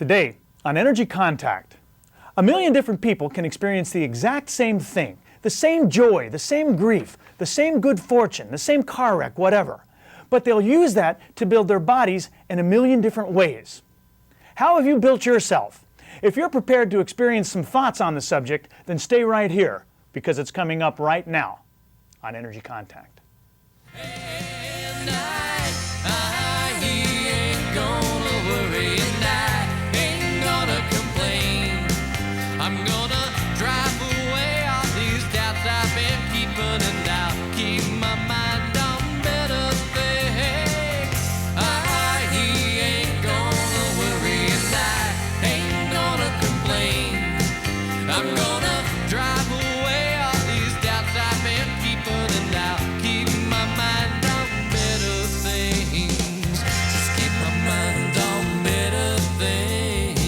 Today, on Energy Contact, a million different people can experience the exact same thing, the same joy, the same grief, the same good fortune, the same car wreck, whatever. But they'll use that to build their bodies in a million different ways. How have you built yourself? If you're prepared to experience some thoughts on the subject, then stay right here, because it's coming up right now on Energy Contact. I'm gonna drive away all these doubts I've been keeping, and I'll keep my mind on better things. He ain't gonna worry, and I ain't gonna complain. I'm gonna drive away all these doubts I've been keeping, and I'll keep my mind on better things. Just keep my mind on better things.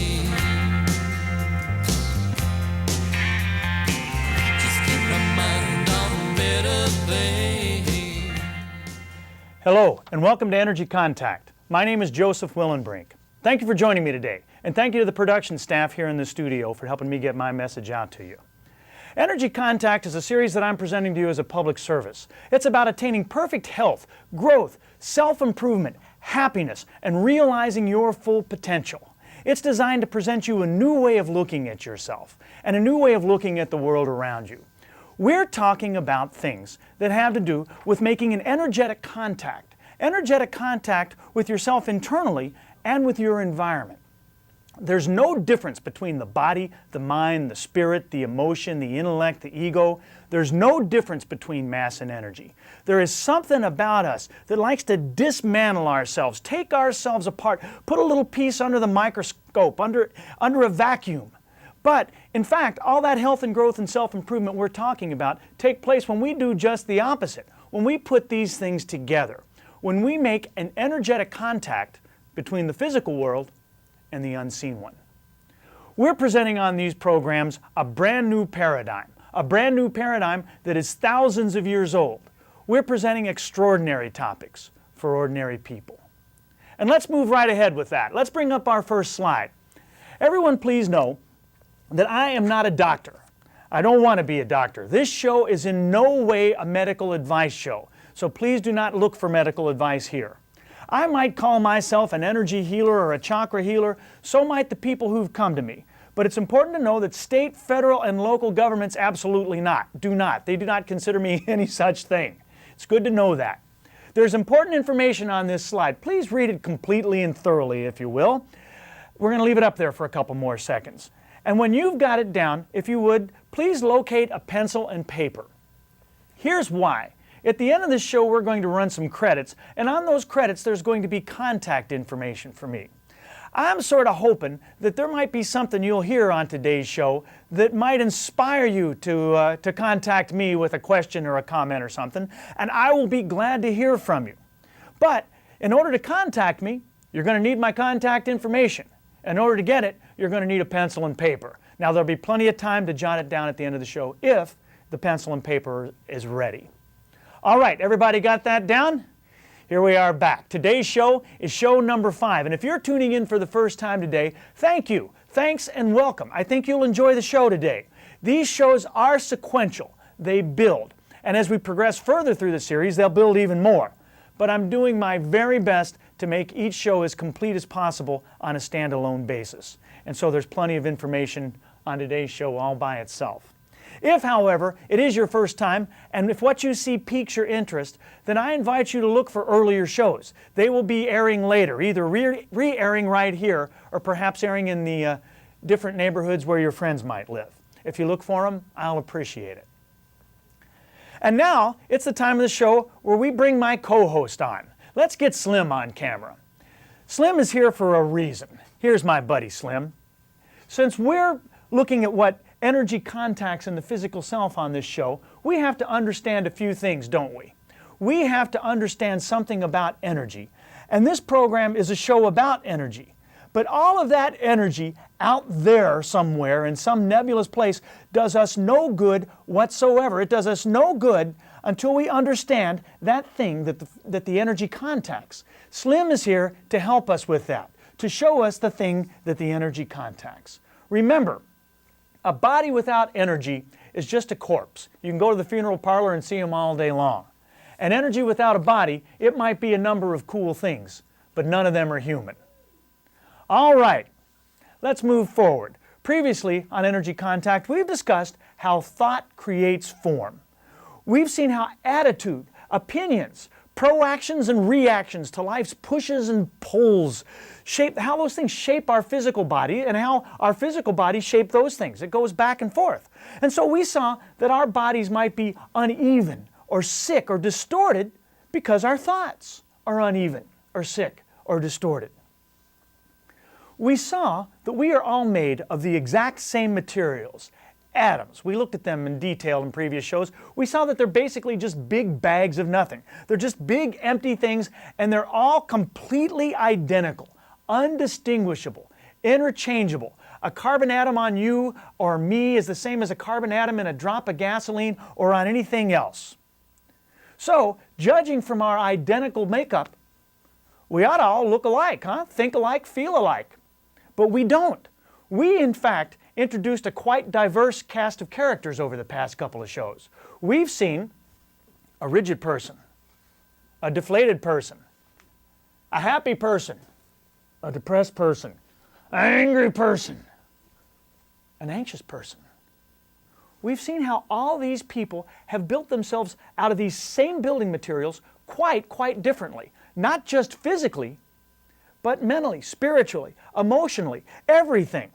Hello, and welcome to Energy Contact. My name is Joseph Willenbrink. Thank you for joining me today, and thank you to the production staff here in the studio for helping me get my message out to you. Energy Contact is a series that I'm presenting to you as a public service. It's about attaining perfect health, growth, self-improvement, happiness, and realizing your full potential. It's designed to present you a new way of looking at yourself and a new way of looking at the world around you. We're talking about things that have to do with making an energetic contact with yourself internally and with your environment. There's no difference between the body, the mind, the spirit, the emotion, the intellect, the ego. There's no difference between mass and energy. There is something about us that likes to dismantle ourselves, take ourselves apart, put a little piece under the microscope, under a vacuum. But, in fact, all that health and growth and self-improvement we're talking about take place when we do just the opposite, when we put these things together, when we make an energetic contact between the physical world and the unseen one. We're presenting on these programs a brand new paradigm that is thousands of years old. We're presenting extraordinary topics for ordinary people. And let's move right ahead with that. Let's bring up our first slide. Everyone please know that I am not a doctor. I don't want to be a doctor. This show is in no way a medical advice show, so please do not look for medical advice here. I might call myself an energy healer or a chakra healer, so might the people who've come to me. But it's important to know that state, federal, and local governments absolutely do not. They do not consider me any such thing. It's good to know that. There's important information on this slide. Please read it completely and thoroughly, if you will. We're going to leave it up there for a couple more seconds. And when you've got it down, if you would, please locate a pencil and paper. Here's why. At the end of this show, we're going to run some credits, and on those credits, there's going to be contact information for me. I'm sort of hoping that there might be something you'll hear on today's show that might inspire you to contact me with a question or a comment or something, and I will be glad to hear from you. But in order to contact me, you're going to need my contact information. In order to get it, you're going to need a pencil and paper. Now, there'll be plenty of time to jot it down at the end of the show if the pencil and paper is ready. All right, everybody got that down? Here we are back. Today's show is show number 5. And if you're tuning in for the first time today, thank you. Thanks and welcome. I think you'll enjoy the show today. These shows are sequential. They build. And as we progress further through the series, they'll build even more. But I'm doing my very best to make each show as complete as possible on a standalone basis. And so there's plenty of information on today's show all by itself. If, however, it is your first time, and if what you see piques your interest, then I invite you to look for earlier shows. They will be airing later, either re-airing right here, or perhaps airing in the different neighborhoods where your friends might live. If you look for them, I'll appreciate it. And now, it's the time of the show where we bring my co-host on. Let's get Slim on camera. Slim is here for a reason. Here's my buddy Slim. Since we're looking at what energy contacts in the physical self on this show, we have to understand a few things, don't we? We have to understand something about energy. And this program is a show about energy. But all of that energy out there somewhere in some nebulous place does us no good whatsoever. It does us no good until we understand that thing that the energy contacts. Slim is here to help us with that, to show us the thing that the energy contacts. Remember, a body without energy is just a corpse. You can go to the funeral parlor and see them all day long. And energy without a body, it might be a number of cool things, but none of them are human. All right, let's move forward. Previously on Energy Contact, we've discussed how thought creates form. We've seen how attitude, opinions, proactions and reactions to life's pushes and pulls how those things shape our physical body and how our physical bodies shape those things. It goes back and forth. And so we saw that our bodies might be uneven or sick or distorted because our thoughts are uneven or sick or distorted. We saw that we are all made of the exact same materials, atoms. We looked at them in detail in previous shows. We saw that they're basically just big bags of nothing. They're just big empty things, and they're all completely identical, undistinguishable, interchangeable. A carbon atom on you or me is the same as a carbon atom in a drop of gasoline or on anything else. So, judging from our identical makeup, we ought to all look alike, huh? Think alike, feel alike. But we don't. We, in fact, introduced a quite diverse cast of characters over the past couple of shows. We've seen a rigid person, a deflated person, a happy person, a depressed person, an angry person, an anxious person. We've seen how all these people have built themselves out of these same building materials quite differently. Not just physically, but mentally, spiritually, emotionally, everything.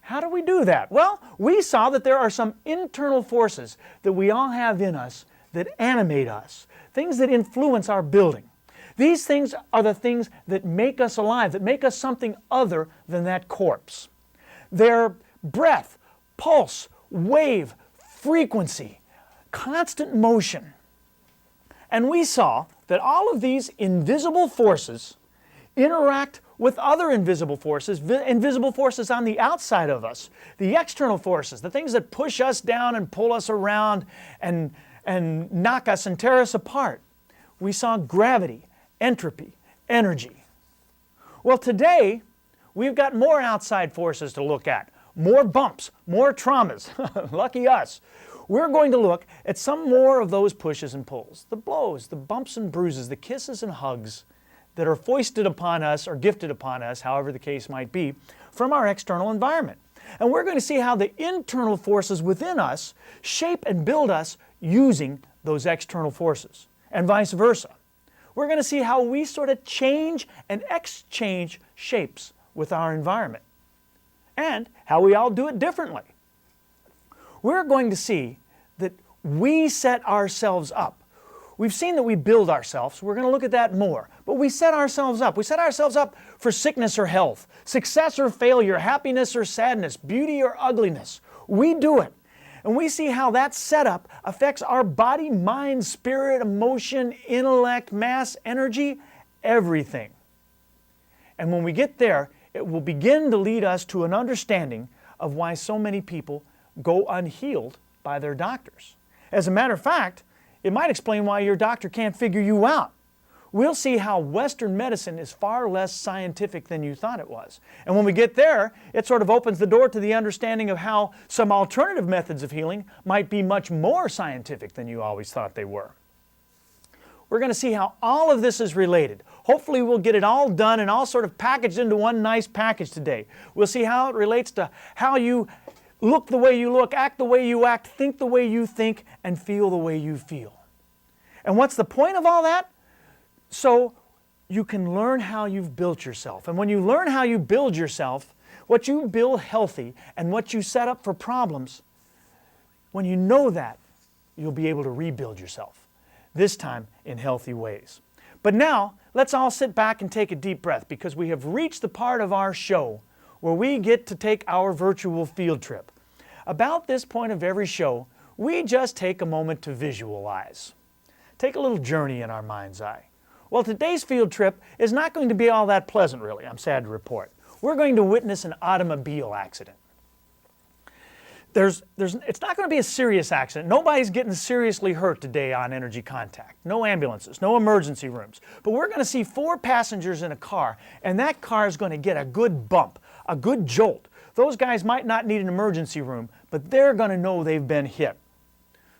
How do we do that? Well, we saw that there are some internal forces that we all have in us that animate us, things that influence our building. These things are the things that make us alive, that make us something other than that corpse. They're breath, pulse, wave, frequency, constant motion. And we saw that all of these invisible forces interact with other invisible forces on the outside of us, the external forces, the things that push us down and pull us around and knock us and tear us apart. We saw gravity, entropy, energy. Well, today, we've got more outside forces to look at, more bumps, more traumas. Lucky us. We're going to look at some more of those pushes and pulls, the blows, the bumps and bruises, the kisses and hugs that are foisted upon us or gifted upon us, however the case might be, from our external environment. And we're going to see how the internal forces within us shape and build us using those external forces, and vice versa. We're going to see how we sort of change and exchange shapes with our environment, and how we all do it differently. We're going to see that we set ourselves up. We've seen that we build ourselves. We're going to look at that more. But we set ourselves up. We set ourselves up for sickness or health, success or failure, happiness or sadness, beauty or ugliness. We do it. And we see how that setup affects our body, mind, spirit, emotion, intellect, mass, energy, everything. And when we get there, it will begin to lead us to an understanding of why so many people go unhealed by their doctors. As a matter of fact, it might explain why your doctor can't figure you out. We'll see how Western medicine is far less scientific than you thought it was. And when we get there, it sort of opens the door to the understanding of how some alternative methods of healing might be much more scientific than you always thought they were. We're going to see how all of this is related. Hopefully we'll get it all done and all sort of packaged into one nice package today. We'll see how it relates to how you look the way you look, act the way you act, think the way you think, and feel the way you feel. And what's the point of all that? So you can learn how you've built yourself. And when you learn how you build yourself, what you build healthy and what you set up for problems, when you know that, you'll be able to rebuild yourself, this time in healthy ways. But now, let's all sit back and take a deep breath, because we have reached the part of our show where we get to take our virtual field trip. About this point of every show, we just take a moment to visualize. Take a little journey in our mind's eye. Well, today's field trip is not going to be all that pleasant, really, I'm sad to report. We're going to witness an automobile accident. it's not going to be a serious accident. Nobody's getting seriously hurt today on Energy Contact. No ambulances, no emergency rooms. But we're going to see 4 passengers in a car, and that car is going to get a good bump, a good jolt. Those guys might not need an emergency room, but they're going to know they've been hit.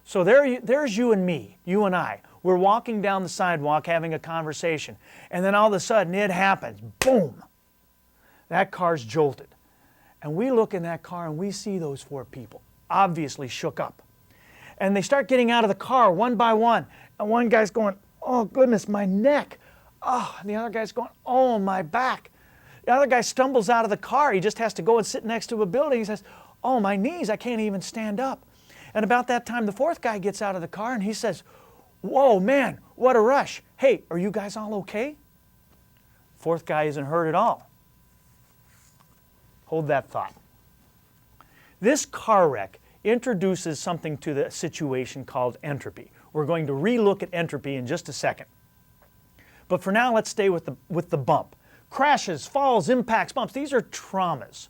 So there's you and me, you and I. We're walking down the sidewalk having a conversation, and then all of a sudden it happens. Boom! That car's jolted. And we look in that car and we see those 4 people, obviously shook up. And they start getting out of the car one by one. And one guy's going, oh goodness, my neck. Oh, and the other guy's going, oh, my back. The other guy stumbles out of the car. He just has to go and sit next to a building. He says, oh, my knees, I can't even stand up. And about that time, the 4th guy gets out of the car and he says, whoa, man, what a rush. Hey, are you guys all okay? 4th guy isn't hurt at all. Hold that thought. This car wreck introduces something to the situation called entropy. We're going to relook at entropy in just a second. But for now, let's stay with the bump. Crashes, falls, impacts, bumps, these are traumas.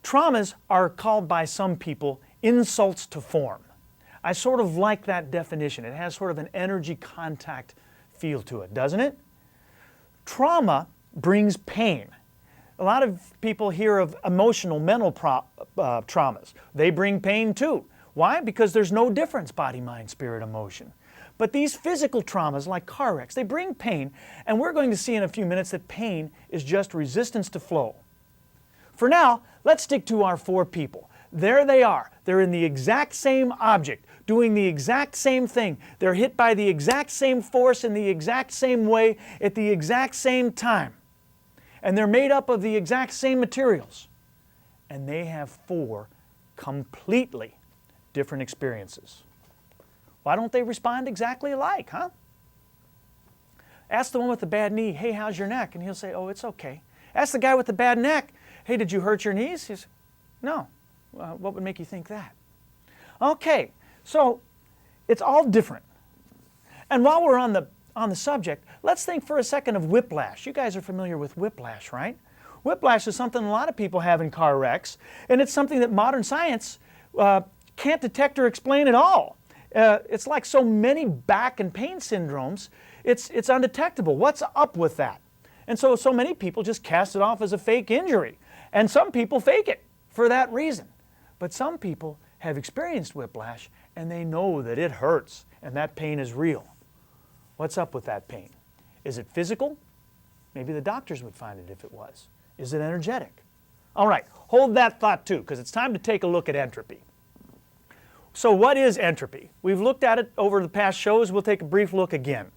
Traumas are called by some people insults to form. I sort of like that definition. It has sort of an energy contact feel to it, doesn't it? Trauma brings pain. A lot of people hear of emotional, mental traumas. They bring pain too. Why? Because there's no difference, body, mind, spirit, emotion. But these physical traumas, like car wrecks, they bring pain, and we're going to see in a few minutes that pain is just resistance to flow. For now, let's stick to our 4 people. There they are. They're in the exact same object, doing the exact same thing. They're hit by the exact same force in the exact same way at the exact same time. And they're made up of the exact same materials. And they have 4 completely different experiences. Why don't they respond exactly alike, huh? Ask the one with the bad knee, hey, how's your neck? And he'll say, oh, it's okay. Ask the guy with the bad neck, hey, did you hurt your knees? He says, no. What would make you think that? Okay, so it's all different. And while we're on the subject, let's think for a second of whiplash. You guys are familiar with whiplash, right? Whiplash is something a lot of people have in car wrecks, and it's something that modern science can't detect or explain at all. It's like so many back and pain syndromes, it's undetectable. What's up with that? And so many people just cast it off as a fake injury. And some people fake it for that reason. But some people have experienced whiplash and they know that it hurts and that pain is real. What's up with that pain? Is it physical? Maybe the doctors would find it if it was. Is it energetic? All right, hold that thought too, because it's time to take a look at entropy. So what is entropy? We've looked at it over the past shows. We'll take a brief look again.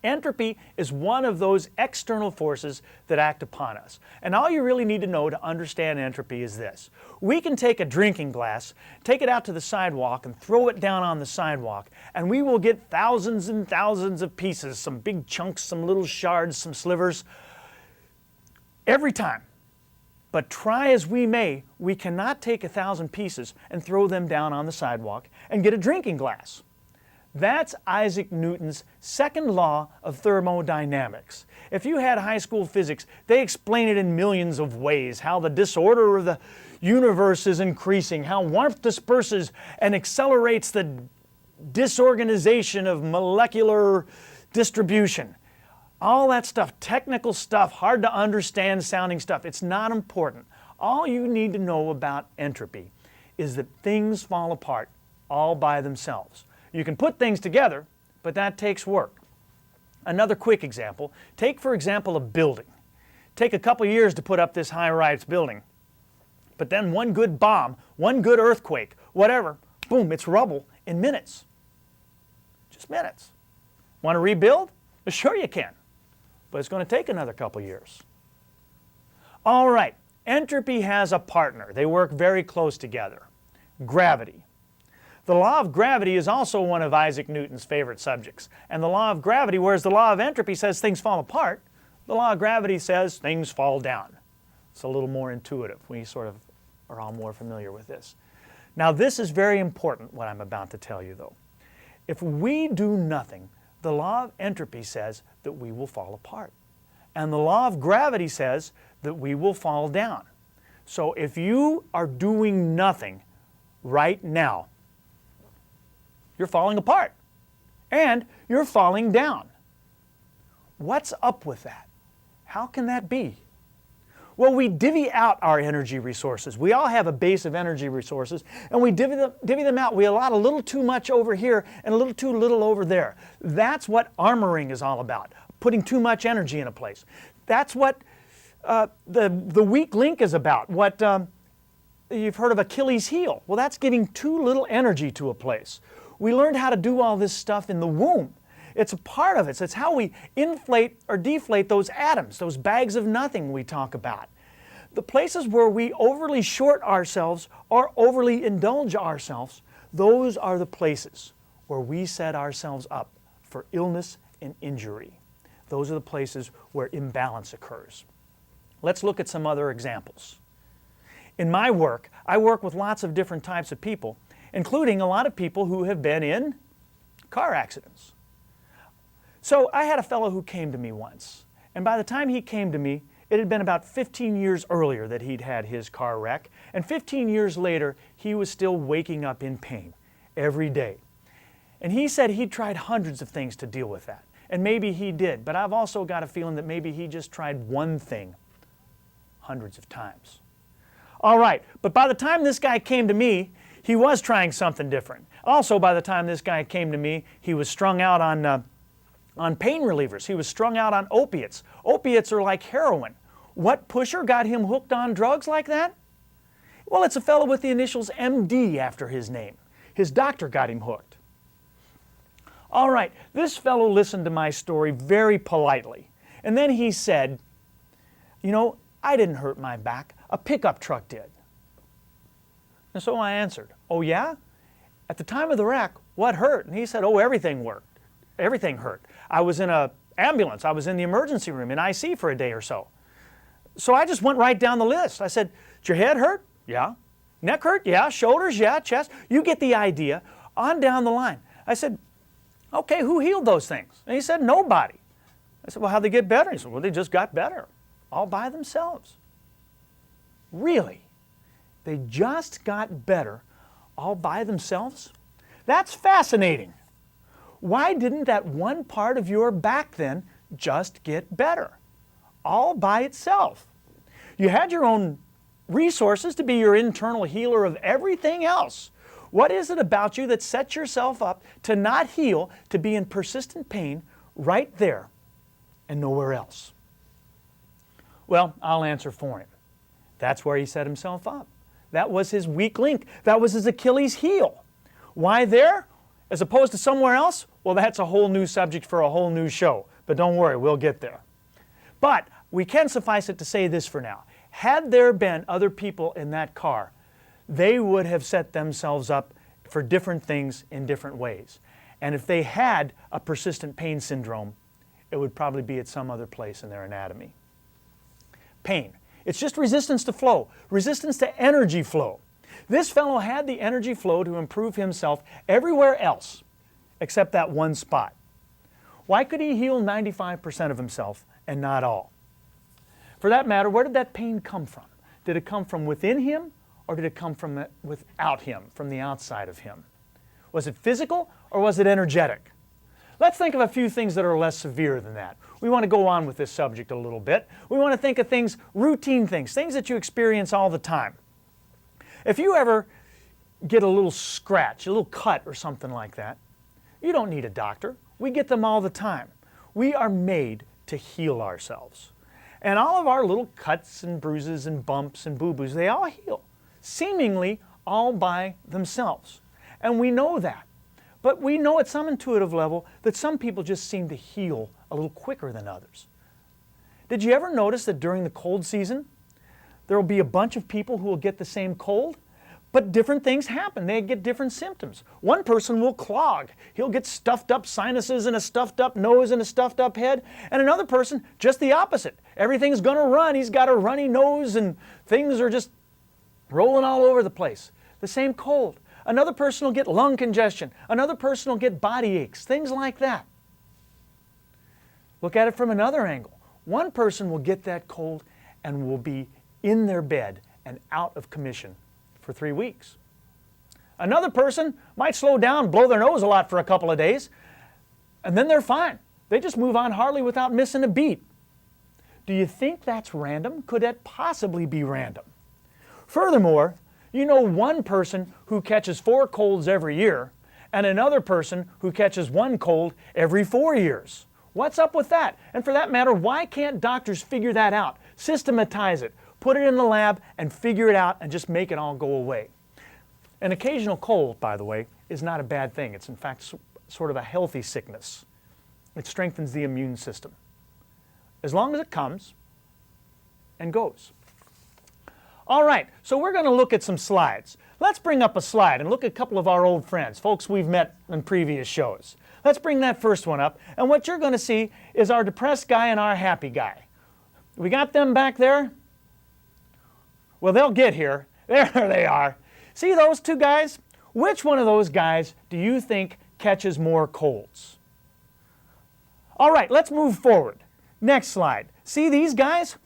Entropy is one of those external forces that act upon us. And all you really need to know to understand entropy is this. We can take a drinking glass, take it out to the sidewalk, and throw it down on the sidewalk, and we will get thousands and thousands of pieces, some big chunks, some little shards, some slivers, every time. But try as we may, we cannot take 1,000 pieces and throw them down on the sidewalk and get a drinking glass. That's Isaac Newton's second law of thermodynamics. If you had high school physics, they explain it in millions of ways, how the disorder of the universe is increasing, how warmth disperses and accelerates the disorganization of molecular distribution. All that stuff, technical stuff, hard to understand sounding stuff, it's not important. All you need to know about entropy is that things fall apart all by themselves. You can put things together, but that takes work. Another quick example, take for example a building. Take a couple years to put up this high-rise building, but then one good bomb, one good earthquake, whatever, boom, it's rubble in minutes. Just minutes. Want to rebuild? Well, sure you can, but it's going to take another couple years. All right, entropy has a partner. They work very close together. Gravity. The law of gravity is also one of Isaac Newton's favorite subjects. And the law of gravity, whereas the law of entropy says things fall apart, the law of gravity says things fall down. It's a little more intuitive. We sort of are all more familiar with this. Now this is very important, what I'm about to tell you though. If we do nothing, the law of entropy says that we will fall apart. And the law of gravity says that we will fall down. So if you are doing nothing, right now, you're falling apart and you're falling down. What's up with that? How can that be? Well, we divvy out our energy resources. We all have a base of energy resources, and we divvy them out. We allot a little too much over here and a little too little over there. That's what armoring is all about, putting too much energy in a place. That's what the weak link is about. What you've heard of Achilles' heel. Well, that's giving too little energy to a place. We learned how to do all this stuff in the womb. It's a part of it. It's how we inflate or deflate those atoms, those bags of nothing we talk about. The places where we overly short ourselves or overly indulge ourselves, those are the places where we set ourselves up for illness and injury. Those are the places where imbalance occurs. Let's look at some other examples. In my work, I work with lots of different types of people, including a lot of people who have been in car accidents. So I had a fellow who came to me once, and by the time he came to me, it had been about 15 years earlier that he'd had his car wreck, and 15 years later, he was still waking up in pain every day. And he said he'd tried hundreds of things to deal with that, and maybe he did, but I've also got a feeling that maybe he just tried one thing hundreds of times. All right, but by the time this guy came to me, he was trying something different. Also, by the time this guy came to me, he was strung out on pain relievers. He was strung out on opiates. Opiates are like heroin. What pusher got him hooked on drugs like that? Well, it's a fellow with the initials MD after his name. His doctor got him hooked. All right, this fellow listened to my story very politely. And then he said, you know, I didn't hurt my back. A pickup truck did. And so I answered, oh yeah? At the time of the wreck, what hurt? And he said, oh, everything worked. Everything hurt. I was in an ambulance. I was in the emergency room in IC for a day or so. So I just went right down the list. I said, did your head hurt? Yeah. Neck hurt? Yeah. Shoulders? Yeah. Chest? You get the idea. On down the line. I said, okay, who healed those things? And he said, nobody. I said, well, how'd they get better? He said, well, they just got better. All by themselves. Really? They just got better all by themselves? That's fascinating. Why didn't that one part of your back then just get better? All by itself. You had your own resources to be your internal healer of everything else. What is it about you that sets yourself up to not heal, to be in persistent pain right there and nowhere else? Well, I'll answer for him. That's where he set himself up. That was his weak link. That was his Achilles heel. Why there as opposed to somewhere else? Well, that's a whole new subject for a whole new show. But don't worry, we'll get there. But we can suffice it to say this for now. Had there been other people in that car, they would have set themselves up for different things in different ways. And if they had a persistent pain syndrome, it would probably be at some other place in their anatomy. Pain. It's just resistance to flow, resistance to energy flow. This fellow had the energy flow to improve himself everywhere else except that one spot. Why could he heal 95% of himself and not all? For that matter, where did that pain come from? Did it come from within him or did it come from without him, from the outside of him? Was it physical or was it energetic? Let's think of a few things that are less severe than that. We want to go on with this subject a little bit. We want to think of things, routine things that you experience all the time. If you ever get a little scratch, a little cut or something like that, you don't need a doctor. We get them all the time. We are made to heal ourselves. And all of our little cuts and bruises and bumps and boo-boos, they all heal, seemingly all by themselves. And we know that. But we know at some intuitive level that some people just seem to heal a little quicker than others. Did you ever notice that during the cold season, there will be a bunch of people who will get the same cold, but different things happen. They get different symptoms. One person will clog. He'll get stuffed up sinuses and a stuffed up nose and a stuffed up head. And another person, just the opposite. Everything's going to run. He's got a runny nose and things are just rolling all over the place. The same cold. Another person will get lung congestion. Another person will get body aches, things like that. Look at it from another angle. One person will get that cold and will be in their bed and out of commission for 3 weeks. Another person might slow down, blow their nose a lot for a couple of days, and then they're fine. They just move on hardly without missing a beat. Do you think that's random? Could that possibly be random? Furthermore, you know one person who catches 4 colds every year and another person who catches 1 cold every 4 years. What's up with that? And for that matter, why can't doctors figure that out, systematize it, put it in the lab and figure it out and just make it all go away? An occasional cold, by the way, is not a bad thing. It's in fact sort of a healthy sickness. It strengthens the immune system, as long as it comes and goes. All right, so we're going to look at some slides. Let's bring up a slide and look at a couple of our old friends, folks we've met in previous shows. Let's bring that first one up, and what you're going to see is our depressed guy and our happy guy. We got them back there? Well, they'll get here. There they are. See those 2 guys? Which one of those guys do you think catches more colds? All right, let's move forward. Next slide. See these guys?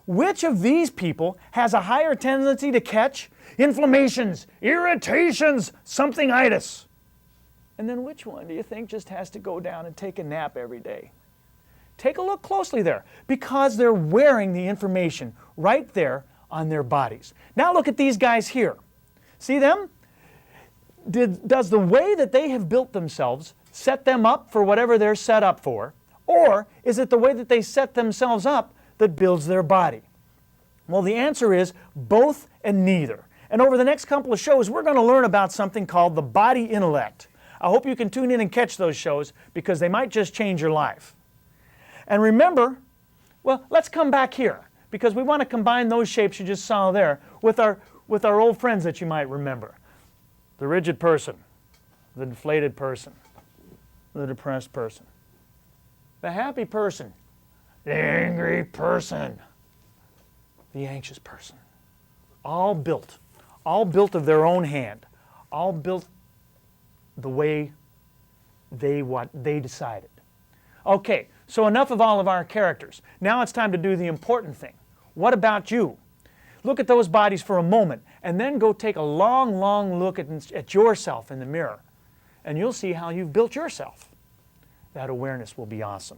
Which of these people has a higher tendency to catch inflammations, irritations, something-itis? And then which one do you think just has to go down and take a nap every day? Take a look closely there, because they're wearing the information right there on their bodies. Now look at these guys here. See them? Does the way that they have built themselves set them up for whatever they're set up for? Or is it the way that they set themselves up that builds their body? Well, the answer is both and neither. And over the next couple of shows, we're going to learn about something called the body intellect. I hope you can tune in and catch those shows, because they might just change your life. And remember, well, let's come back here, because we want to combine those shapes you just saw there with our old friends that you might remember. The rigid person, the deflated person, the depressed person, the happy person, the angry person, the anxious person. All built of their own hand, all built the way they decided. Okay, so enough of all of our characters. Now it's time to do the important thing. What about you? Look at those bodies for a moment, and then go take a long, long look at yourself in the mirror, and you'll see how you've built yourself. That awareness will be awesome.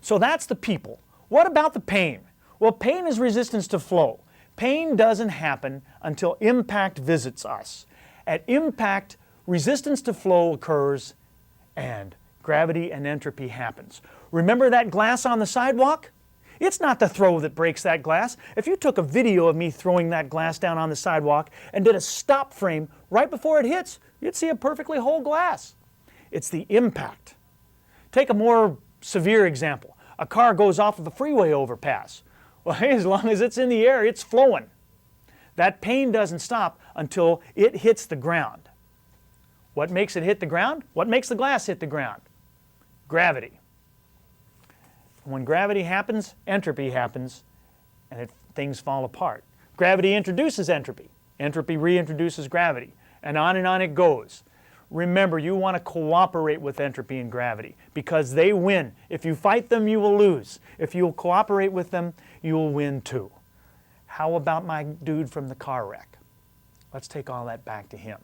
So that's the people. What about the pain? Well, pain is resistance to flow. Pain doesn't happen until impact visits us. At impact, resistance to flow occurs, and gravity and entropy happens. Remember that glass on the sidewalk? It's not the throw that breaks that glass. If you took a video of me throwing that glass down on the sidewalk and did a stop frame right before it hits, you'd see a perfectly whole glass. It's the impact. Take a more severe example. A car goes off of a freeway overpass. Well, hey, as long as it's in the air, it's flowing. That pain doesn't stop until it hits the ground. What makes it hit the ground? What makes the glass hit the ground? Gravity. When gravity happens, entropy happens, and things fall apart. Gravity introduces entropy. Entropy reintroduces gravity, and on it goes. Remember, you want to cooperate with entropy and gravity, because they win. If you fight them, you will lose. If you'll cooperate with them, you will win too. How about my dude from the car wreck? Let's take all that back to him.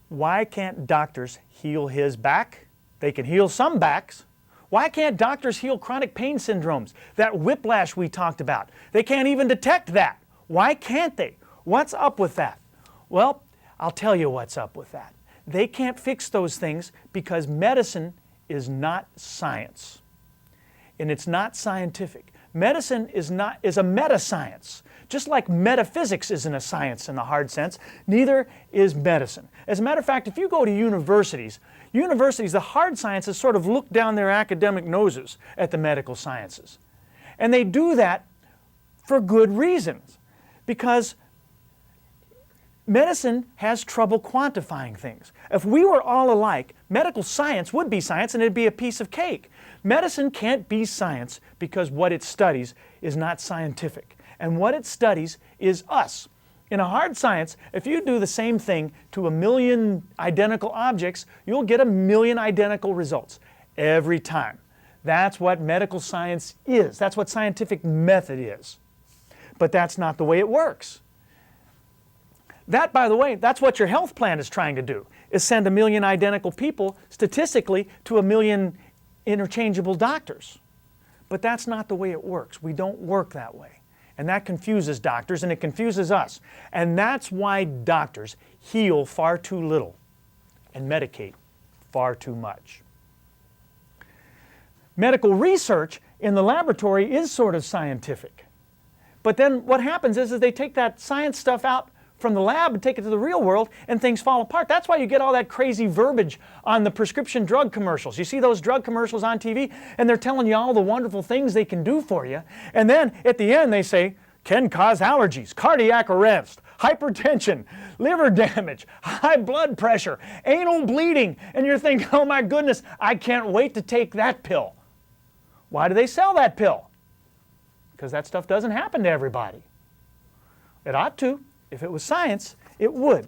Why can't doctors heal his back? They can heal some backs. Why can't doctors heal chronic pain syndromes? That whiplash we talked about. They can't even detect that. Why can't they? What's up with that? Well, I'll tell you what's up with that. They can't fix those things because medicine is not science. And it's not scientific. Medicine is a meta-science. Just like metaphysics isn't a science in the hard sense, neither is medicine. As a matter of fact, if you go to universities, the hard sciences sort of look down their academic noses at the medical sciences. And they do that for good reasons, because medicine has trouble quantifying things. If we were all alike, medical science would be science and it'd be a piece of cake. Medicine can't be science because what it studies is not scientific. And what it studies is us. In a hard science, if you do the same thing to 1,000,000 identical objects, you'll get 1,000,000 identical results every time. That's what medical science is. That's what scientific method is. But that's not the way it works. That, by the way, that's what your health plan is trying to do, is send 1 million identical people, statistically, to 1 million interchangeable doctors. But that's not the way it works. We don't work that way. And that confuses doctors, and it confuses us. And that's why doctors heal far too little and medicate far too much. Medical research in the laboratory is sort of scientific. But then what happens is they take that science stuff out from the lab and take it to the real world, and things fall apart. That's why you get all that crazy verbiage on the prescription drug commercials. You see those drug commercials on TV, and they're telling you all the wonderful things they can do for you. And then at the end they say, can cause allergies, cardiac arrest, hypertension, liver damage, high blood pressure, anal bleeding. And you're thinking, oh my goodness, I can't wait to take that pill. Why do they sell that pill? Because that stuff doesn't happen to everybody. It ought to. If it was science, it would.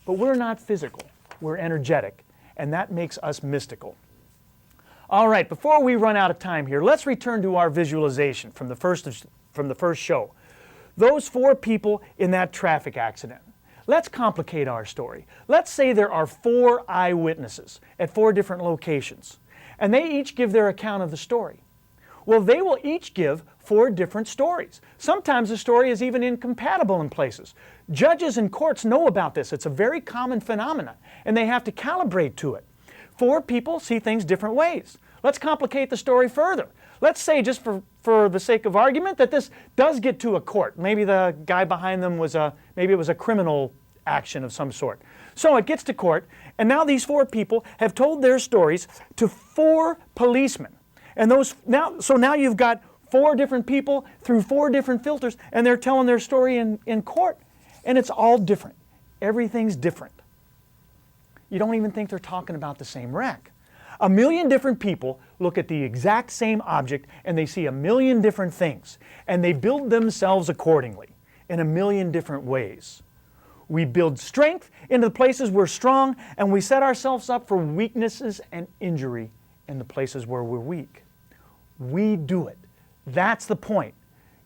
But we're not physical, we're energetic, and that makes us mystical. All right, before we run out of time here, let's return to our visualization from the first show. Those 4 people in that traffic accident. Let's complicate our story. Let's say there are 4 eyewitnesses at 4 different locations, and they each give their account of the story. Well, they will each give 4 different stories. Sometimes the story is even incompatible in places. Judges and courts know about this. It's a very common phenomenon, and they have to calibrate to it. 4 people see things different ways. Let's complicate the story further. Let's say, just for the sake of argument, that this does get to a court. Maybe the guy behind them maybe it was a criminal action of some sort. So it gets to court, and now these 4 people have told their stories to 4 policemen. And so now you've got 4 different people through 4 different filters, and they're telling their story in court. And it's all different. Everything's different. You don't even think they're talking about the same wreck. 1 million different people look at the exact same object, and they see 1 million different things. And they build themselves accordingly in 1 million different ways. We build strength into the places we're strong, and we set ourselves up for weaknesses and injury in the places where we're weak. We do it. That's the point.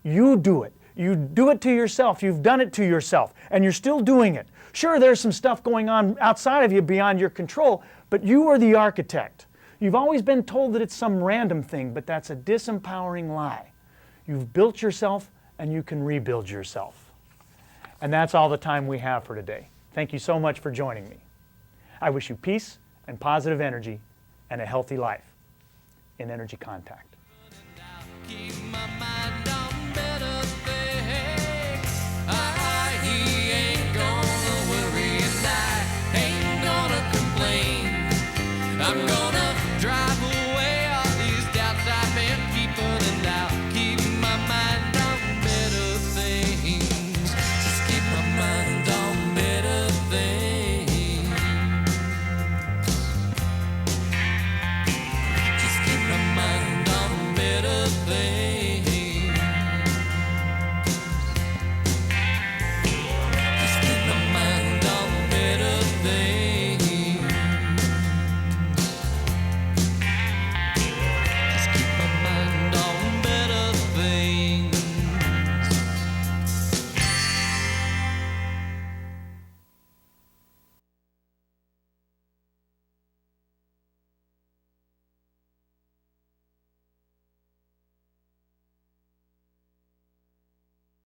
You do it. You do it to yourself. You've done it to yourself, and you're still doing it. Sure, there's some stuff going on outside of you beyond your control, but you are the architect. You've always been told that it's some random thing, but that's a disempowering lie. You've built yourself, and you can rebuild yourself. And that's all the time we have for today. Thank you so much for joining me. I wish you peace and positive energy and a healthy life in Energy Contact.